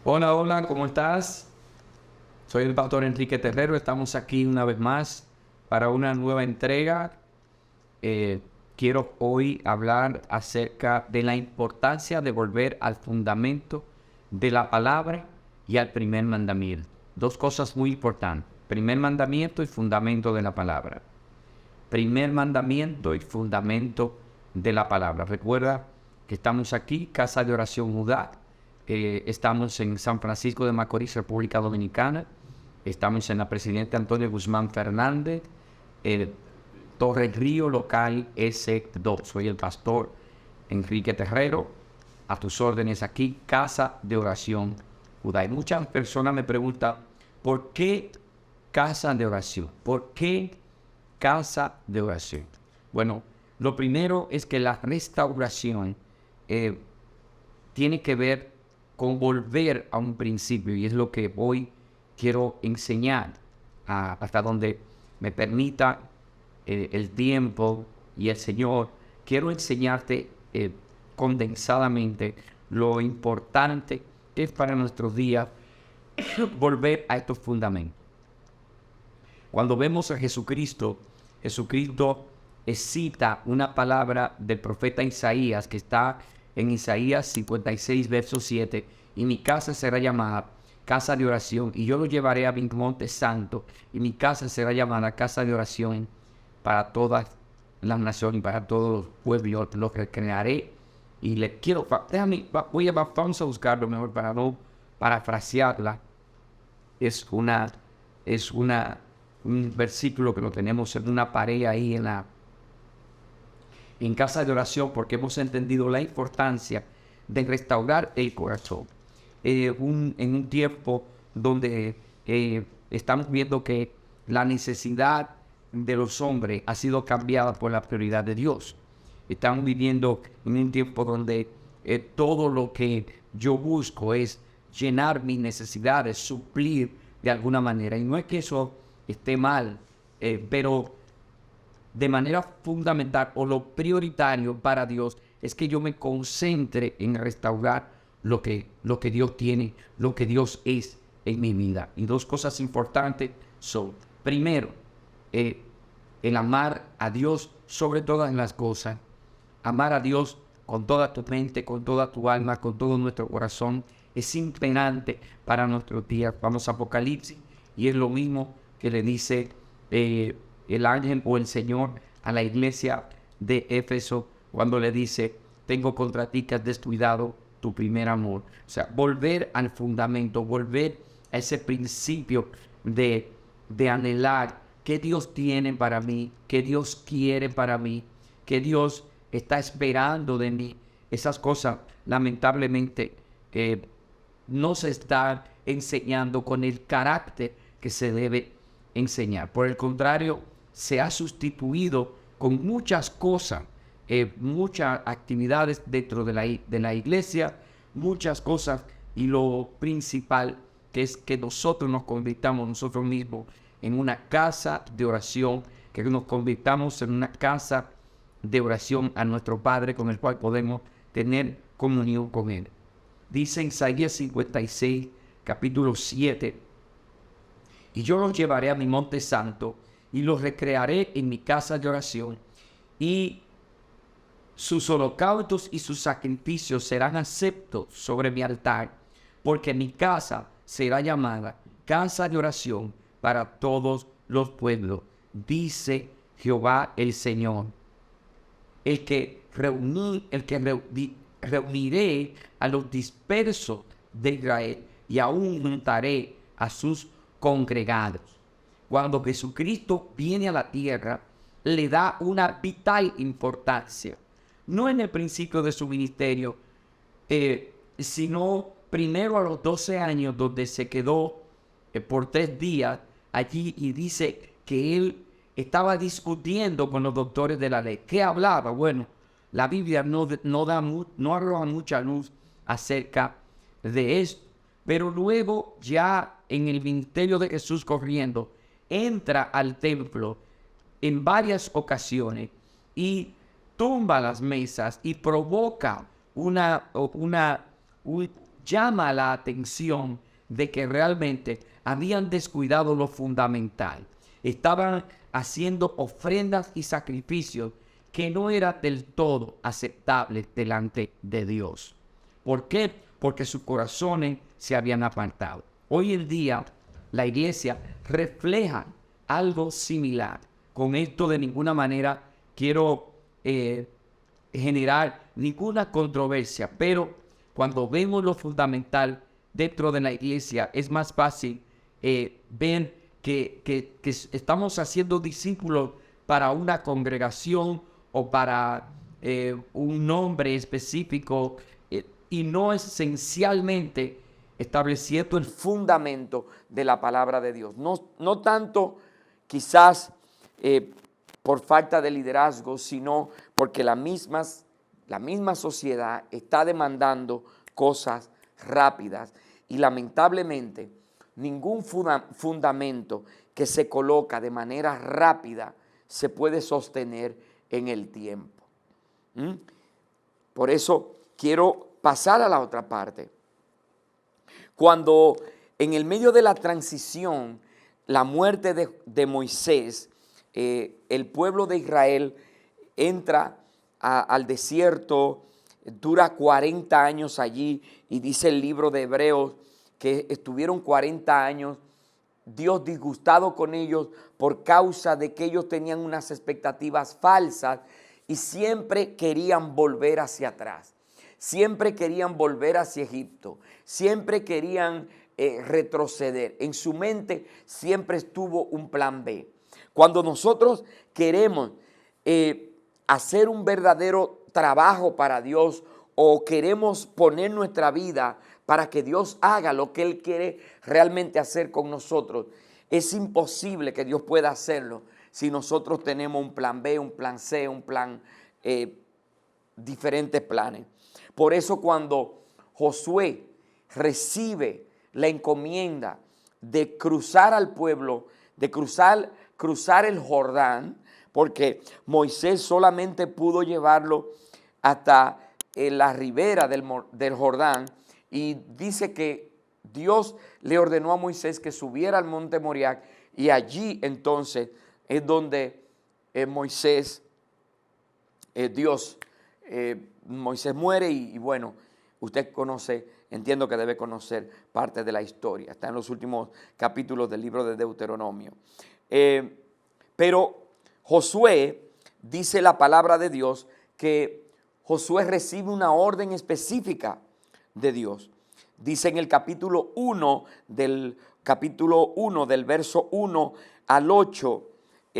Hola, hola, ¿cómo estás? Soy el pastor Enrique Terrero. Estamos aquí una vez más para una nueva entrega. Eh, Quiero hoy hablar acerca de la importancia de volver al fundamento de la palabra y al primer mandamiento. Dos cosas muy importantes. Primer mandamiento y fundamento de la palabra. Primer mandamiento y fundamento de la palabra. Recuerda que estamos aquí, Casa de Oración Judá. Estamos en San Francisco de Macorís, República Dominicana. Estamos en la Presidente Antonio Guzmán Fernández, Torre Río, local S2. Soy el pastor Enrique Terrero. A tus órdenes aquí, Casa de Oración Judá. Y muchas personas me preguntan, ¿por qué casa de oración? ¿Por qué casa de oración? Bueno, lo primero es que la restauración eh, tiene que ver con volver a un principio, y es lo que hoy quiero enseñar hasta donde me permita el tiempo y el Señor. Quiero enseñarte condensadamente lo importante que es para nuestros días volver a estos fundamentos. Cuando vemos a Jesucristo, Jesucristo cita una palabra del profeta Isaías que está en Isaías 56, verso 7, y mi casa será llamada casa de oración, y yo lo llevaré a mi monte santo, y mi casa será llamada casa de oración para todas las naciones y para todos los pueblos. Yo los crearé y le quiero, vamos a buscarlo mejor para no parafrasearla. Es un versículo que lo tenemos en una pared ahí en casa de oración, porque hemos entendido la importancia de restaurar el corazón. En un tiempo donde estamos viendo que la necesidad de los hombres ha sido cambiada por la prioridad de Dios. Estamos viviendo en un tiempo donde todo lo que yo busco es llenar mis necesidades, suplir de alguna manera. Y no es que eso esté mal, pero de manera fundamental o lo prioritario para Dios es que yo me concentre en restaurar lo que Dios tiene, lo que Dios es en mi vida. Y dos cosas importantes son, primero, el amar a Dios sobre todas las cosas. Amar a Dios con toda tu mente, con toda tu alma, con todo nuestro corazón, es imperante para nuestros días. Vamos a Apocalipsis y es lo mismo que le dice el ángel o el Señor a la iglesia de Éfeso cuando le dice: tengo contra ti que has descuidado tu primer amor. O sea, volver al fundamento, volver a ese principio de anhelar qué Dios tiene para mí, qué Dios quiere para mí, qué Dios está esperando de mí. Esas cosas, lamentablemente, no se están enseñando con el carácter que se debe enseñar. Por el contrario, se ha sustituido con muchas cosas, muchas actividades dentro de la iglesia, muchas cosas, y lo principal que es que nosotros nos convirtamos nosotros mismos en una casa de oración, que nos convirtamos en una casa de oración a nuestro Padre, con el cual podemos tener comunión con Él. Dice en Isaías 56, capítulo 7, y yo los llevaré a mi monte santo y los recrearé en mi casa de oración, y sus holocaustos y sus sacrificios serán aceptos sobre mi altar, porque mi casa será llamada casa de oración para todos los pueblos, dice Jehová el Señor. Reuniré a los dispersos de Israel, y aún juntaré a sus congregados. Cuando Jesucristo viene a la tierra, le da una vital importancia, no en el principio de su ministerio, sino primero a los 12 años, donde se quedó por 3 días allí, y dice que él estaba discutiendo con los doctores de la ley. ¿Qué hablaba? Bueno, la Biblia no arroja mucha luz acerca de esto, pero luego, ya en el ministerio de Jesús corriendo, entra al templo en varias ocasiones y tumba las mesas y provoca llama la atención de que realmente habían descuidado lo fundamental. Estaban haciendo ofrendas y sacrificios que no eran del todo aceptables delante de Dios. ¿Por qué? Porque sus corazones se habían apartado. Hoy en día la iglesia refleja algo similar. Con esto de ninguna manera quiero generar ninguna controversia, pero cuando vemos lo fundamental dentro de la iglesia es más fácil ver que estamos haciendo discípulos para una congregación o para un nombre específico y no esencialmente estableciendo el fundamento de la palabra de Dios. No tanto quizás por falta de liderazgo, sino porque la misma sociedad está demandando cosas rápidas y lamentablemente ningún fundamento que se coloca de manera rápida se puede sostener en el tiempo. Por eso quiero pasar a la otra parte. Cuando en el medio de la transición, la muerte de Moisés, el pueblo de Israel entra al desierto, dura 40 años allí y dice el libro de Hebreos que estuvieron 40 años, Dios disgustado con ellos por causa de que ellos tenían unas expectativas falsas y siempre querían volver hacia atrás, siempre querían volver hacia Egipto, siempre querían retroceder. En su mente siempre estuvo un plan B. Cuando nosotros queremos hacer un verdadero trabajo para Dios o queremos poner nuestra vida para que Dios haga lo que Él quiere realmente hacer con nosotros, es imposible que Dios pueda hacerlo si nosotros tenemos un plan B, un plan C, un plan, diferentes planes. Por eso cuando Josué recibe la encomienda de cruzar al pueblo, de cruzar el Jordán, porque Moisés solamente pudo llevarlo hasta la ribera del Jordán, y dice que Dios le ordenó a Moisés que subiera al monte Moriah, y allí entonces es donde Moisés muere y bueno, usted conoce, entiendo que debe conocer parte de la historia, está en los últimos capítulos del libro de Deuteronomio. Pero Josué, dice la palabra de Dios, que Josué recibe una orden específica de Dios. Dice en el capítulo 1 del verso 1 al 8,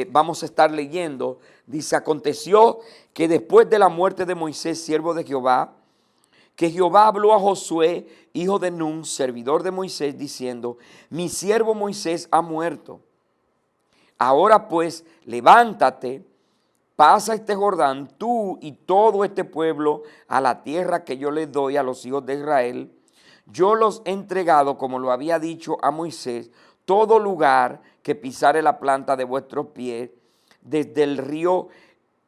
vamos a estar leyendo, dice: aconteció que después de la muerte de Moisés, siervo de Jehová, que Jehová habló a Josué, hijo de Nun, servidor de Moisés, diciendo: mi siervo Moisés ha muerto. Ahora pues, levántate, pasa este Jordán, tú y todo este pueblo, a la tierra que yo les doy a los hijos de Israel. Yo los he entregado, como lo había dicho a Moisés, todo lugar que pisare la planta de vuestros pies, desde el río,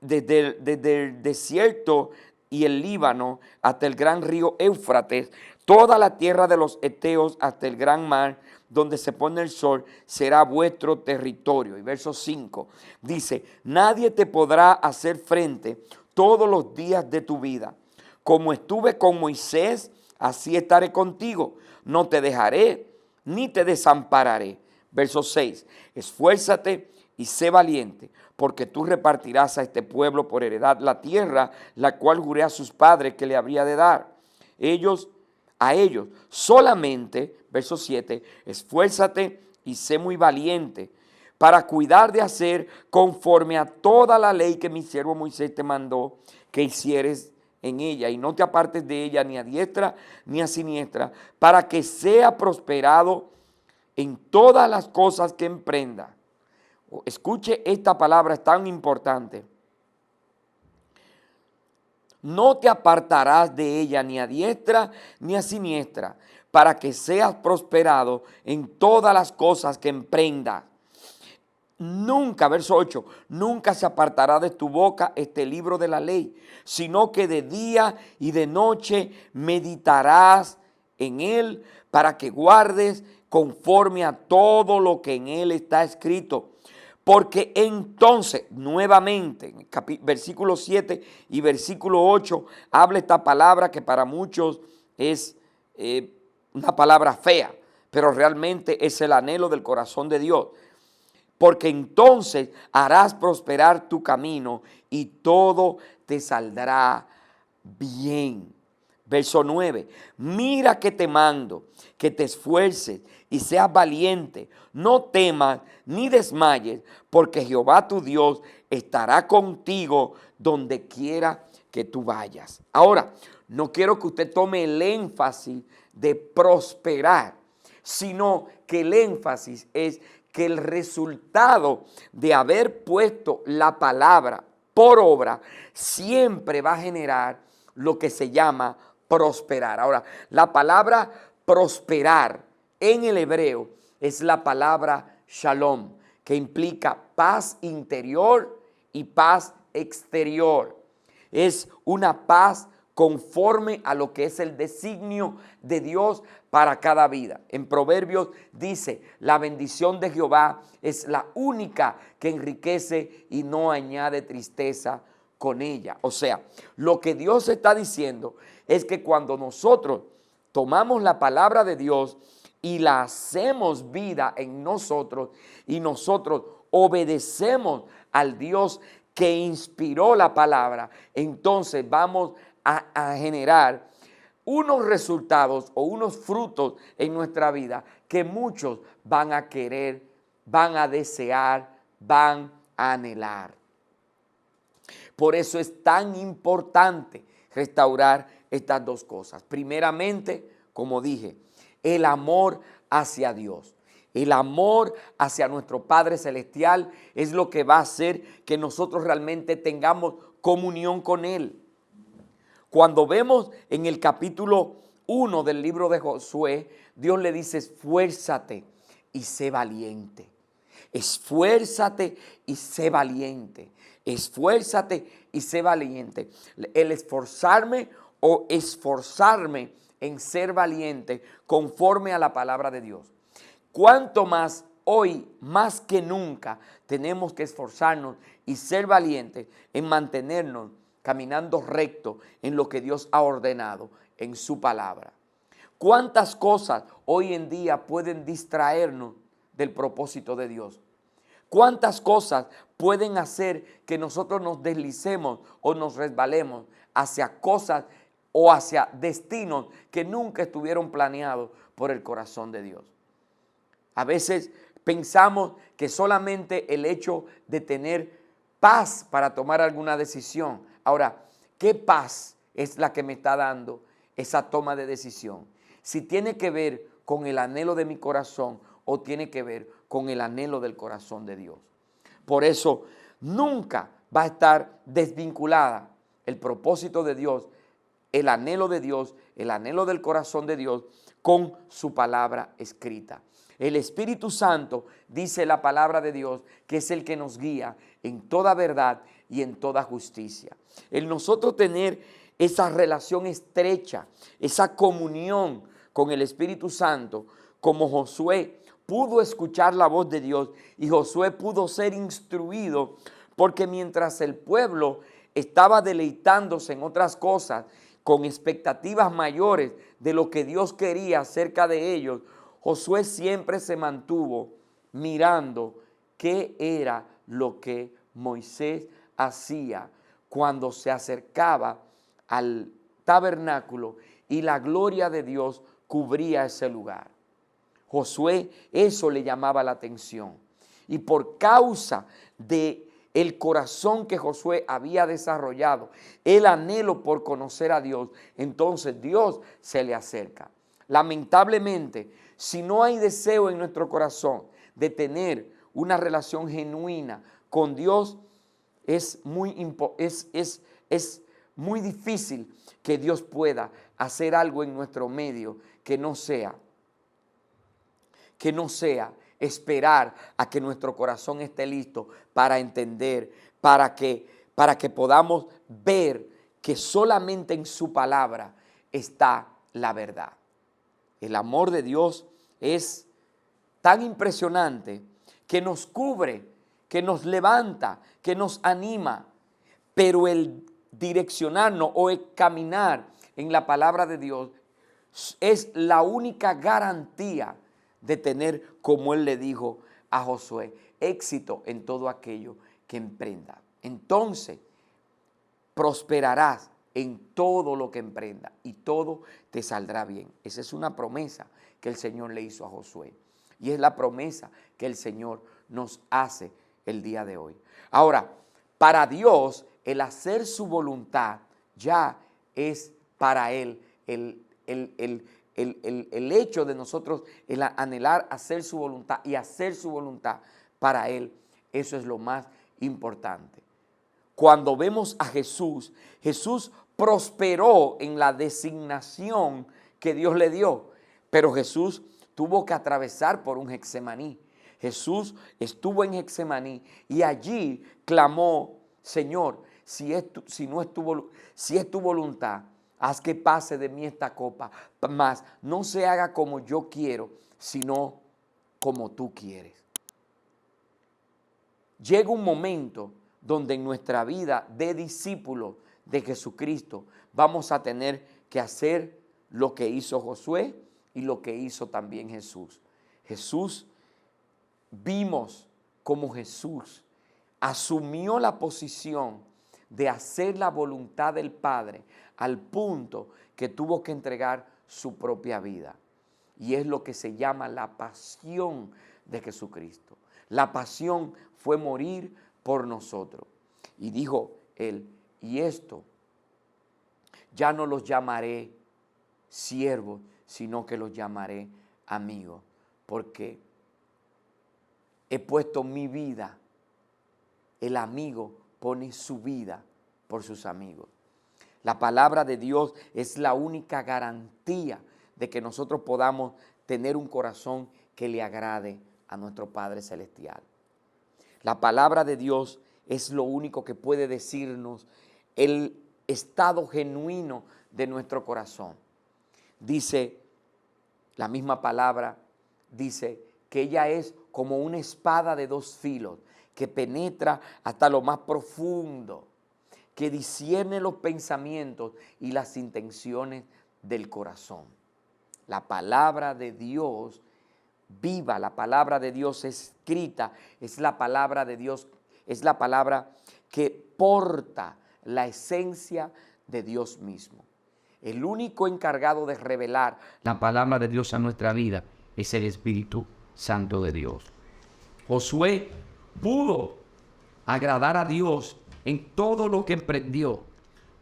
desde el desierto y el Líbano hasta el gran río Éufrates, toda la tierra de los heteos hasta el gran mar, donde se pone el sol, será vuestro territorio. Y verso 5 dice: nadie te podrá hacer frente todos los días de tu vida. Como estuve con Moisés, así estaré contigo. No te dejaré ni te desampararé. Verso 6: esfuérzate y sé valiente, porque tú repartirás a este pueblo por heredad la tierra, la cual juré a sus padres que le habría de dar. A ellos solamente, verso 7, esfuérzate y sé muy valiente para cuidar de hacer conforme a toda la ley que mi siervo Moisés te mandó que hicieres en ella, y no te apartes de ella ni a diestra ni a siniestra, para que sea prosperado en todas las cosas que emprenda. Escuche, esta palabra es tan importante. No te apartarás de ella ni a diestra ni a siniestra, para que seas prosperado en todas las cosas que emprendas. Nunca, verso 8, nunca se apartará de tu boca este libro de la ley, sino que de día y de noche meditarás en él para que guardes conforme a todo lo que en él está escrito. Porque entonces, nuevamente, en versículo 7 y versículo 8, habla esta palabra que para muchos es una palabra fea, pero realmente es el anhelo del corazón de Dios. Porque entonces harás prosperar tu camino y todo te saldrá bien. Verso 9, mira que te mando, que te esfuerces y seas valiente. No temas ni desmayes, porque Jehová tu Dios estará contigo donde quiera que tú vayas. Ahora, no quiero que usted tome el énfasis de prosperar, sino que el énfasis es que el resultado de haber puesto la palabra por obra siempre va a generar lo que se llama prosperar. Ahora, la palabra prosperar en el hebreo es la palabra shalom, que implica paz interior y paz exterior. Es una paz conforme a lo que es el designio de Dios para cada vida. En Proverbios dice, la bendición de Jehová es la única que enriquece y no añade tristeza con ella. O sea, lo que Dios está diciendo es que cuando nosotros tomamos la palabra de Dios y la hacemos vida en nosotros y nosotros obedecemos al Dios que inspiró la palabra, entonces vamos a generar unos resultados o unos frutos en nuestra vida que muchos van a querer, van a desear, van a anhelar. Por eso es tan importante restaurar estas dos cosas. Primeramente, como dije, el amor hacia Dios. El amor hacia nuestro Padre Celestial es lo que va a hacer que nosotros realmente tengamos comunión con Él. Cuando vemos en el capítulo 1 del libro de Josué, Dios le dice, esfuérzate y sé valiente. Esfuérzate y sé valiente. Esfuérzate y sé valiente. El esforzarme o esforzarme en ser valiente conforme a la palabra de Dios. Cuanto más hoy, más que nunca, tenemos que esforzarnos y ser valientes en mantenernos caminando recto en lo que Dios ha ordenado en su palabra. ¿Cuántas cosas hoy en día pueden distraernos del propósito de Dios? ¿Cuántas cosas pueden hacer que nosotros nos deslicemos o nos resbalemos hacia cosas o hacia destinos que nunca estuvieron planeados por el corazón de Dios? A veces pensamos que solamente el hecho de tener paz para tomar alguna decisión. Ahora, ¿qué paz es la que me está dando esa toma de decisión? Si tiene que ver con el anhelo de mi corazón o tiene que ver con el anhelo del corazón de Dios. Por eso, nunca va a estar desvinculada el propósito de Dios, el anhelo de Dios, el anhelo del corazón de Dios con su palabra escrita. El Espíritu Santo, dice la palabra de Dios, que es el que nos guía en toda verdad y en toda justicia. El nosotros tener esa relación estrecha, esa comunión con el Espíritu Santo, como Josué pudo escuchar la voz de Dios y Josué pudo ser instruido, porque mientras el pueblo estaba deleitándose en otras cosas, con expectativas mayores de lo que Dios quería acerca de ellos, Josué siempre se mantuvo mirando qué era lo que Moisés hacía cuando se acercaba al tabernáculo y la gloria de Dios cubría ese lugar. Josué eso le llamaba la atención. Y por causa de el corazón que Josué había desarrollado, el anhelo por conocer a Dios, entonces Dios se le acerca. Lamentablemente, si no hay deseo en nuestro corazón de tener una relación genuina con Dios, es muy difícil que Dios pueda hacer algo en nuestro medio que no sea esperar a que nuestro corazón esté listo para entender, para que podamos ver que solamente en su palabra está la verdad. El amor de Dios es tan impresionante que nos cubre, que nos levanta, que nos anima, pero el direccionarnos o el caminar en la palabra de Dios es la única garantía de tener, como él le dijo a Josué, éxito en todo aquello que emprenda. Entonces, prosperarás en todo lo que emprenda y todo te saldrá bien. Esa es una promesa que el Señor le hizo a Josué. Y es la promesa que el Señor nos hace el día de hoy. Ahora, para Dios, el hacer su voluntad ya es para Él el hecho de nosotros, el anhelar hacer su voluntad y hacer su voluntad para Él, eso es lo más importante. Cuando vemos a Jesús, Jesús prosperó en la designación que Dios le dio, pero Jesús tuvo que atravesar por un Getsemaní. Jesús estuvo en Getsemaní y allí clamó, Señor, si es tu voluntad, haz que pase de mí esta copa, mas no se haga como yo quiero, sino como tú quieres. Llega un momento donde en nuestra vida de discípulo de Jesucristo vamos a tener que hacer lo que hizo Josué y lo que hizo también Jesús. Vimos como Jesús asumió la posición de hacer la voluntad del Padre al punto que tuvo que entregar su propia vida. Y es lo que se llama la pasión de Jesucristo. La pasión fue morir por nosotros. Y dijo él, y esto ya no los llamaré siervos, sino que los llamaré amigos, porque he puesto mi vida. El amigo pone su vida por sus amigos. La palabra de Dios es la única garantía de que nosotros podamos tener un corazón que le agrade a nuestro Padre Celestial. La palabra de Dios es lo único que puede decirnos el estado genuino de nuestro corazón. Dice, la misma palabra dice que ella es como una espada de dos filos que penetra hasta lo más profundo, que discierne los pensamientos y las intenciones del corazón. La palabra de Dios viva, la palabra de Dios escrita, es la palabra de Dios, es la palabra que porta la esencia de Dios mismo. El único encargado de revelar la palabra de Dios a nuestra vida es el Espíritu Santo de Dios. Josué pudo agradar a Dios en todo lo que emprendió.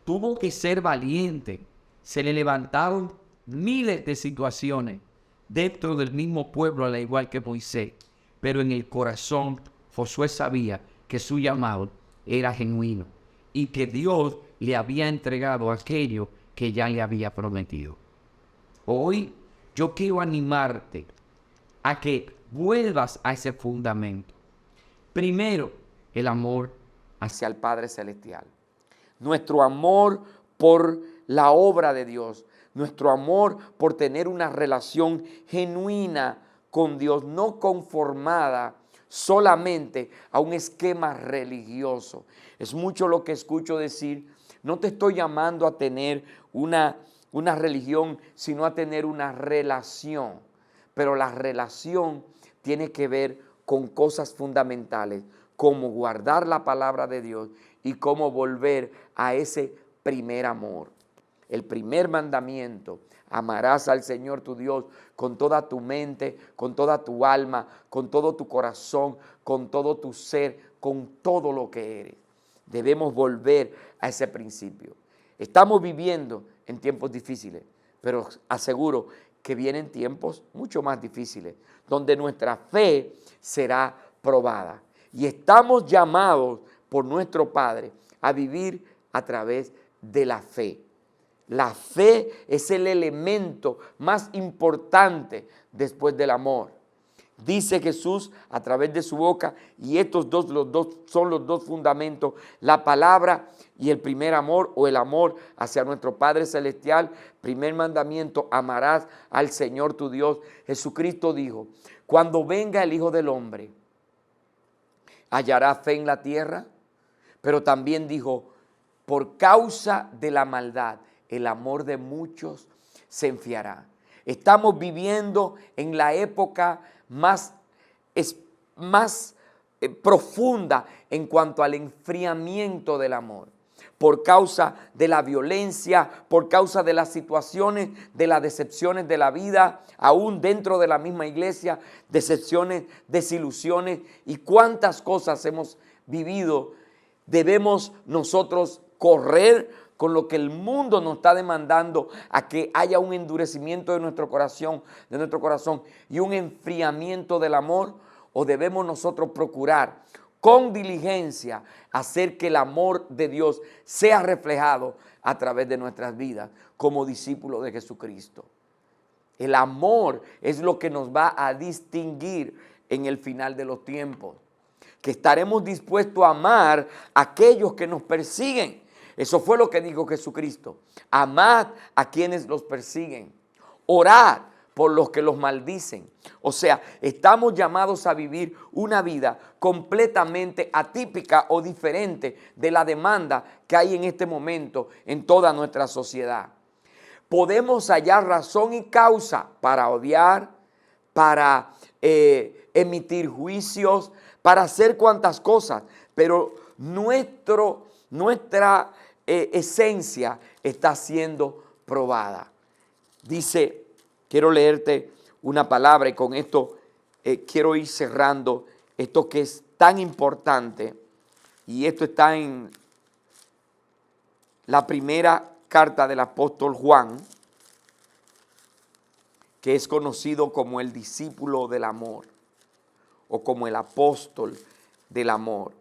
Tuvo que ser valiente. Se le levantaron miles de situaciones dentro del mismo pueblo, al igual que Moisés. Pero en el corazón, Josué sabía que su llamado era genuino y que Dios le había entregado aquello que ya le había prometido. Hoy yo quiero animarte a que vuelvas a ese fundamento. Primero, el amor hacia el Padre Celestial. Nuestro amor por la obra de Dios. Nuestro amor por tener una relación genuina con Dios, no conformada solamente a un esquema religioso. Es mucho lo que escucho decir, no te estoy llamando a tener una religión, sino a tener una relación. Pero la relación tiene que ver con cosas fundamentales, como guardar la palabra de Dios y cómo volver a ese primer amor. El primer mandamiento, amarás al Señor tu Dios con toda tu mente, con toda tu alma, con todo tu corazón, con todo tu ser, con todo lo que eres. Debemos volver a ese principio. Estamos viviendo en tiempos difíciles, pero aseguro que vienen tiempos mucho más difíciles, donde nuestra fe será probada. Y estamos llamados por nuestro Padre a vivir a través de la fe. La fe es el elemento más importante después del amor. dice Jesús a través de su boca, y estos dos, son los dos fundamentos, la palabra y el primer amor, o el amor hacia nuestro Padre Celestial. Primer mandamiento: amarás al Señor tu Dios. Jesucristo dijo: cuando venga el Hijo del Hombre, ¿hallará fe en la tierra? Pero también dijo: por causa de la maldad, el amor de muchos se enfriará. Estamos viviendo en la época más profunda en cuanto al enfriamiento del amor. Por causa de la violencia, por causa de las situaciones, de las decepciones de la vida, aún dentro de la misma iglesia, decepciones, desilusiones y cuántas cosas hemos vivido. Debemos nosotros correr con lo que el mundo nos está demandando, a que haya un endurecimiento de nuestro corazón y un enfriamiento del amor, o debemos nosotros procurar con diligencia hacer que el amor de Dios sea reflejado a través de nuestras vidas como discípulos de Jesucristo. El amor es lo que nos va a distinguir en el final de los tiempos, que estaremos dispuestos a amar a aquellos que nos persiguen. Eso fue lo que dijo Jesucristo: amad a quienes los persiguen, orad por los que los maldicen. O sea, estamos llamados a vivir una vida completamente atípica o diferente de la demanda que hay en este momento en toda nuestra sociedad. Podemos hallar razón y causa para odiar, para emitir juicios, para hacer cuantas cosas, pero nuestra esencia está siendo probada. Dice, quiero leerte una palabra y con esto quiero ir cerrando esto que es tan importante, y esto está en la primera carta del apóstol Juan, que es conocido como el discípulo del amor o como el apóstol del amor.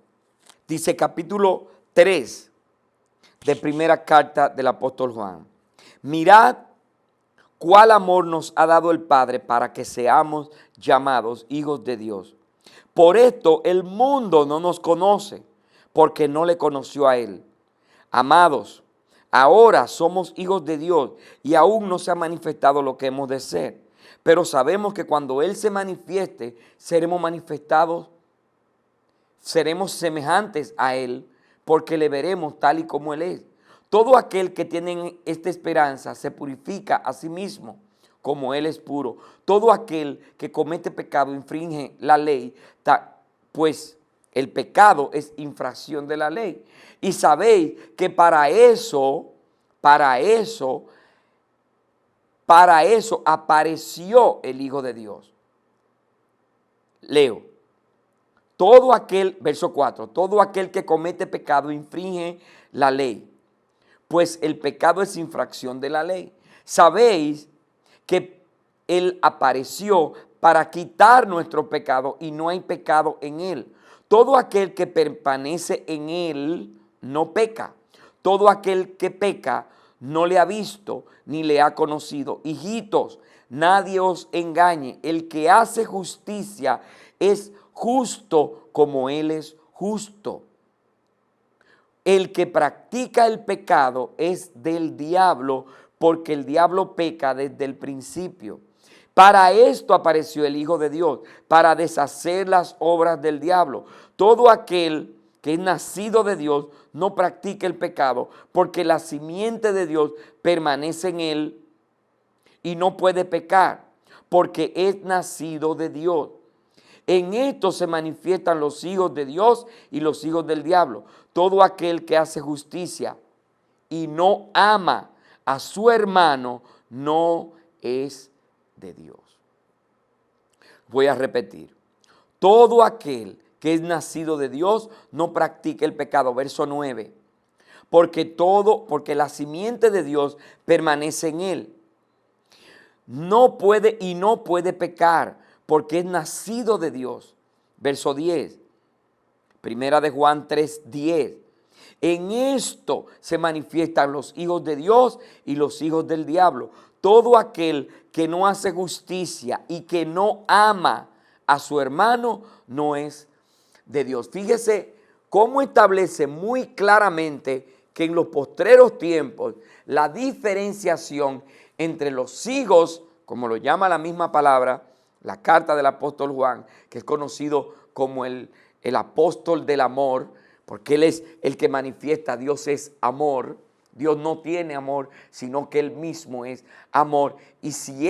Dice capítulo 3 de primera carta del apóstol Juan: mirad cuál amor nos ha dado el Padre para que seamos llamados hijos de Dios. Por esto el mundo no nos conoce, porque no le conoció a Él. Amados, ahora somos hijos de Dios y aún no se ha manifestado lo que hemos de ser. Pero sabemos que cuando Él se manifieste, seremos semejantes a Él, porque le veremos tal y como Él es. Todo aquel que tiene esta esperanza se purifica a sí mismo, como Él es puro. Todo aquel que comete pecado infringe la ley, pues el pecado es infracción de la ley. Y sabéis que para eso apareció el Hijo de Dios. Leo. Verso 4, todo aquel que comete pecado infringe la ley, pues el pecado es infracción de la ley. Sabéis que Él apareció para quitar nuestro pecado y no hay pecado en Él. Todo aquel que permanece en Él no peca. Todo aquel que peca no le ha visto ni le ha conocido. Hijitos, nadie os engañe. El que hace justicia es justo como Él es justo. El que practica el pecado es del diablo, porque el diablo peca desde el principio. Para esto apareció el Hijo de Dios, para deshacer las obras del diablo. Todo aquel que es nacido de Dios no practica el pecado, porque la simiente de Dios permanece en él y no puede pecar, porque es nacido de Dios. En esto se manifiestan los hijos de Dios y los hijos del diablo. Todo aquel que hace justicia y no ama a su hermano no es de Dios. Voy a repetir. Todo aquel que es nacido de Dios no practica el pecado. Verso 9. Porque la simiente de Dios permanece en él. No puede pecar, porque es nacido de Dios. Verso 10. Primera de Juan 3:10. En esto se manifiestan los hijos de Dios y los hijos del diablo. Todo aquel que no hace justicia y que no ama a su hermano no es de Dios. Fíjese cómo establece muy claramente que en los postreros tiempos la diferenciación entre los hijos, como lo llama la misma palabra, la carta del apóstol Juan, que es conocido como el apóstol del amor, porque él es el que manifiesta, Dios es amor. Dios no tiene amor, sino que Él mismo es amor. Y si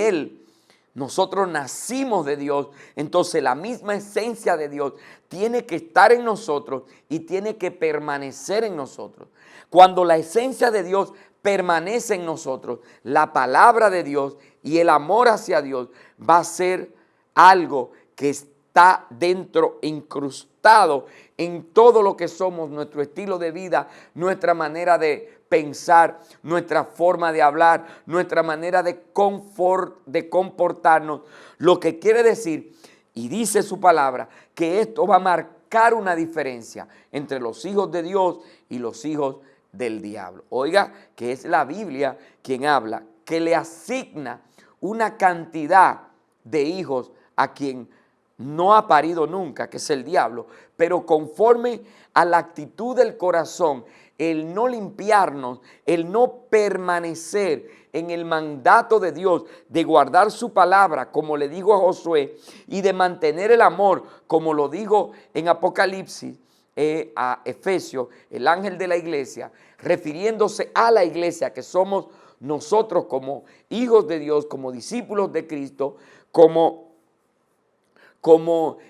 nosotros nacimos de Dios, entonces la misma esencia de Dios tiene que estar en nosotros y tiene que permanecer en nosotros. Cuando la esencia de Dios permanece en nosotros, la palabra de Dios y el amor hacia Dios va a ser algo que está dentro, incrustado en todo lo que somos, nuestro estilo de vida, nuestra manera de pensar, nuestra forma de hablar, nuestra manera de comportarnos. Lo que quiere decir, y dice su palabra, que esto va a marcar una diferencia entre los hijos de Dios y los hijos del diablo. Oiga, que es la Biblia quien habla, que le asigna una cantidad de hijos a quien no ha parido nunca, que es el diablo, pero conforme a la actitud del corazón, el no limpiarnos, el no permanecer en el mandato de Dios, de guardar su palabra, como le digo a Josué, y de mantener el amor, como lo digo en Apocalipsis, a Efesios, el ángel de la iglesia, refiriéndose a la iglesia, que somos nosotros como hijos de Dios, como discípulos de Cristo, como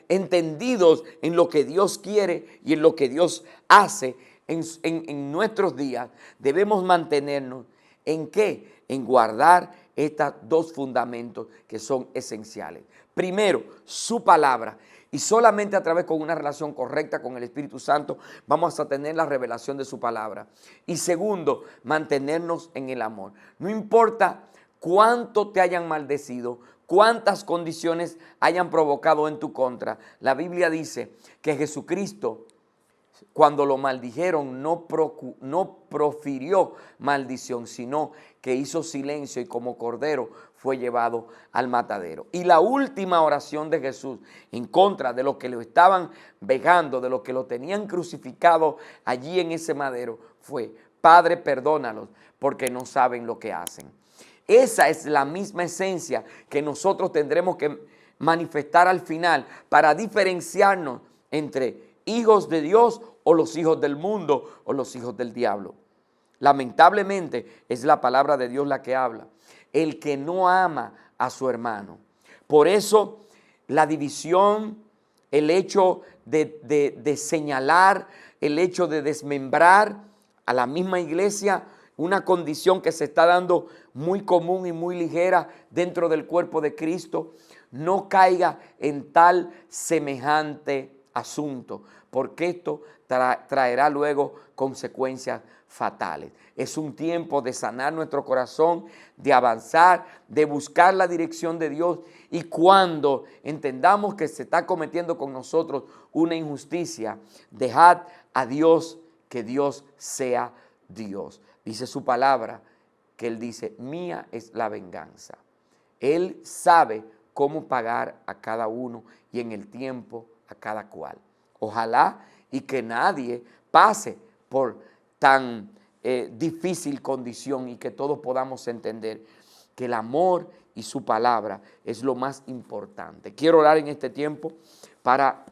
entendidos en lo que Dios quiere y en lo que Dios hace en nuestros días. Debemos mantenernos ¿en qué? En guardar estos dos fundamentos que son esenciales. Primero, su palabra. Y solamente a través con una relación correcta con el Espíritu Santo vamos a tener la revelación de su palabra. Y segundo, mantenernos en el amor. No importa cuánto te hayan maldecido, cuántas condiciones hayan provocado en tu contra. La Biblia dice que Jesucristo, cuando lo maldijeron, no profirió maldición, sino que hizo silencio y como cordero fue llevado al matadero. Y la última oración de Jesús en contra de los que lo estaban vejando, de los que lo tenían crucificado allí en ese madero, fue: Padre, perdónalos porque no saben lo que hacen. Esa es la misma esencia que nosotros tendremos que manifestar al final para diferenciarnos entre hijos de Dios o los hijos del mundo o los hijos del diablo. Lamentablemente es la palabra de Dios la que habla. El que no ama a su hermano. Por eso la división, el hecho de señalar, el hecho de desmembrar a la misma iglesia, una condición que se está dando muy común y muy ligera dentro del cuerpo de Cristo, no caiga en tal semejante asunto, porque esto traerá luego consecuencias fatales. Es un tiempo de sanar nuestro corazón, de avanzar, de buscar la dirección de Dios, y cuando entendamos que se está cometiendo con nosotros una injusticia, dejad a Dios, que Dios sea Dios. Dice su palabra que Él dice: mía es la venganza. Él sabe cómo pagar a cada uno y en el tiempo a cada cual. Ojalá y que nadie pase por tan difícil condición, y que todos podamos entender que el amor y su palabra es lo más importante. Quiero orar en este tiempo para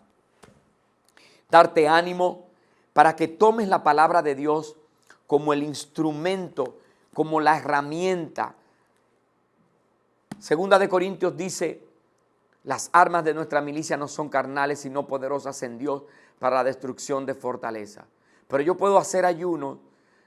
darte ánimo, para que tomes la palabra de Dios como el instrumento, como la herramienta. Segunda de Corintios dice: las armas de nuestra milicia no son carnales, sino poderosas en Dios para la destrucción de fortaleza. Pero yo puedo hacer ayuno,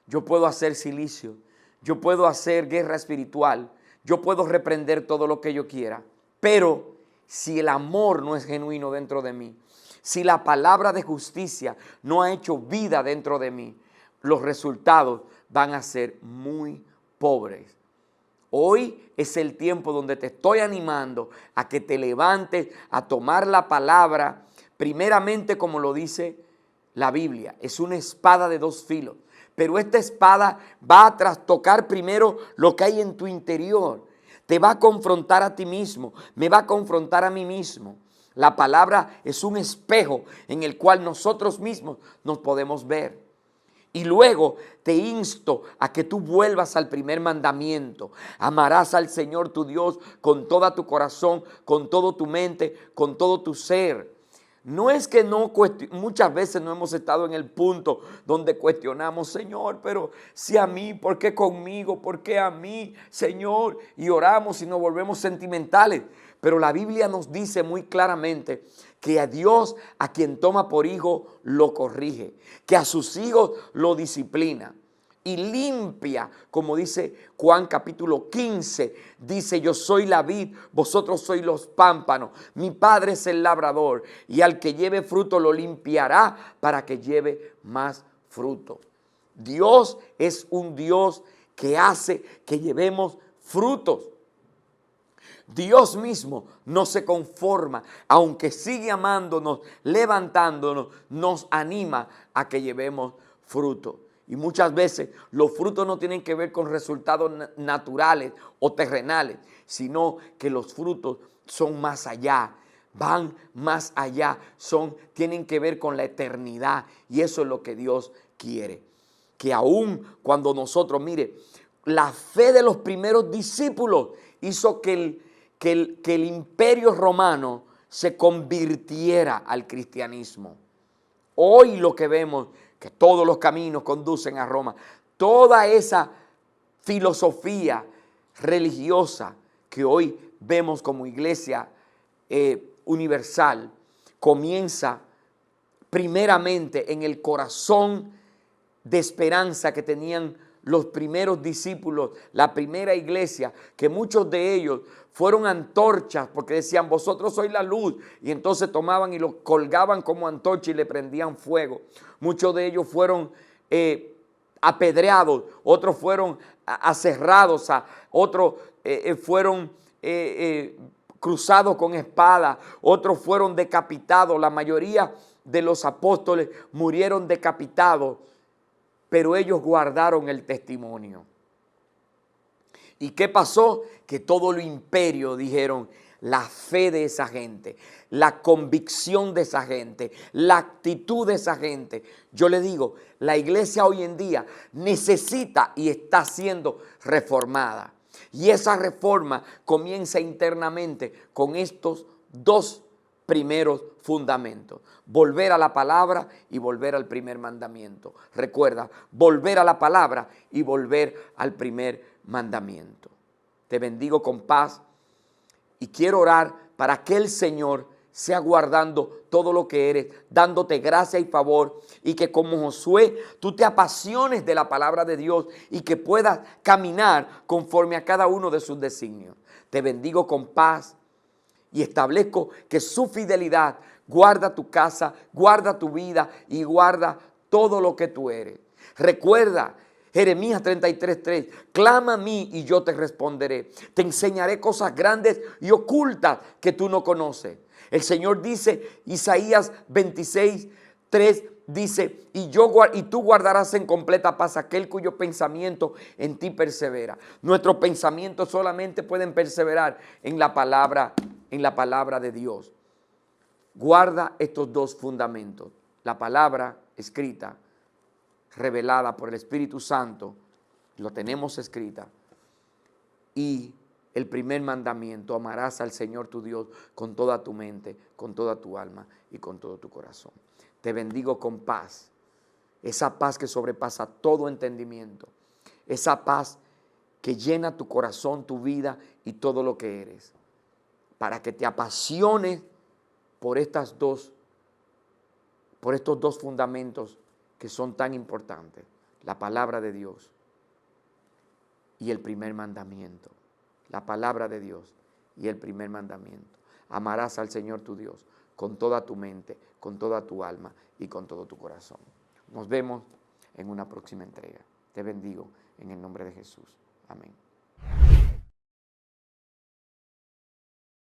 yo puedo hacer silicio, yo puedo hacer guerra espiritual, yo puedo reprender todo lo que yo quiera. Pero si el amor no es genuino dentro de mí, si la palabra de justicia no ha hecho vida dentro de mí, los resultados van a ser muy pobres. Hoy es el tiempo donde te estoy animando a que te levantes a tomar la palabra, primeramente como lo dice la Biblia, es una espada de dos filos, pero esta espada va a trastocar primero lo que hay en tu interior, te va a confrontar a ti mismo, me va a confrontar a mí mismo. La palabra es un espejo en el cual nosotros mismos nos podemos ver. Y luego te insto a que tú vuelvas al primer mandamiento. Amarás al Señor tu Dios con todo tu corazón, con toda tu mente, con todo tu ser. No es que muchas veces no hemos estado en el punto donde cuestionamos, Señor, pero si a mí, ¿por qué conmigo? ¿Por qué a mí, Señor? Y oramos y nos volvemos sentimentales. Pero la Biblia nos dice muy claramente que a Dios, a quien toma por hijo, lo corrige, que a sus hijos lo disciplina y limpia, como dice Juan capítulo 15, dice: yo soy la vid, vosotros sois los pámpanos, mi Padre es el labrador, y al que lleve fruto lo limpiará para que lleve más fruto. Dios es un Dios que hace que llevemos frutos. Dios mismo no se conforma, aunque sigue amándonos, levantándonos, nos anima a que llevemos fruto. Y muchas veces los frutos no tienen que ver con resultados naturales o terrenales, sino que los frutos son más allá, van más allá, tienen que ver con la eternidad, y eso es lo que Dios quiere. Que aún cuando nosotros, mire, la fe de los primeros discípulos hizo que el imperio romano se convirtiera al cristianismo. Hoy lo que vemos, que todos los caminos conducen a Roma, toda esa filosofía religiosa que hoy vemos como iglesia universal, comienza primeramente en el corazón de esperanza que tenían los primeros discípulos, la primera iglesia, que muchos de ellos fueron antorchas porque decían: vosotros sois la luz, y entonces tomaban y lo colgaban como antorcha y le prendían fuego. Muchos de ellos fueron apedreados, otros fueron aserrados, otros fueron cruzados con espada, otros fueron decapitados. La mayoría de los apóstoles murieron decapitados, pero ellos guardaron el testimonio. ¿Y qué pasó? Que todo el imperio dijeron: la fe de esa gente, la convicción de esa gente, la actitud de esa gente. Yo le digo, la iglesia hoy en día necesita y está siendo reformada. Y esa reforma comienza internamente con estos dos primeros fundamentos: volver a la palabra y volver al primer mandamiento. Recuerda, volver a la palabra y volver al primer mandamiento. Te bendigo con paz y quiero orar para que el Señor sea guardando todo lo que eres, dándote gracia y favor, y que como Josué tú te apasiones de la palabra de Dios y que puedas caminar conforme a cada uno de sus designios. Te bendigo con paz y establezco que su fidelidad guarda tu casa, guarda tu vida y guarda todo lo que tú eres. Recuerda Jeremías 33:3, clama a mí y yo te responderé. Te enseñaré cosas grandes y ocultas que tú no conoces. El Señor dice, Isaías 26:3, dice: y tú guardarás en completa paz aquel cuyo pensamiento en ti persevera. Nuestros pensamientos solamente pueden perseverar en la palabra de Dios. Guarda estos dos fundamentos: la palabra escrita, revelada por el Espíritu Santo, lo tenemos escrita, y el primer mandamiento: amarás al Señor tu Dios con toda tu mente, con toda tu alma y con todo tu corazón. Te bendigo con paz, esa paz que sobrepasa todo entendimiento, esa paz que llena tu corazón, tu vida y todo lo que eres, para que te apasiones por estos dos fundamentos que son tan importantes: la palabra de Dios y el primer mandamiento. La palabra de Dios y el primer mandamiento: amarás al Señor tu Dios con toda tu mente, con toda tu alma y con todo tu corazón. Nos vemos en una próxima entrega. Te bendigo en el nombre de Jesús. Amén.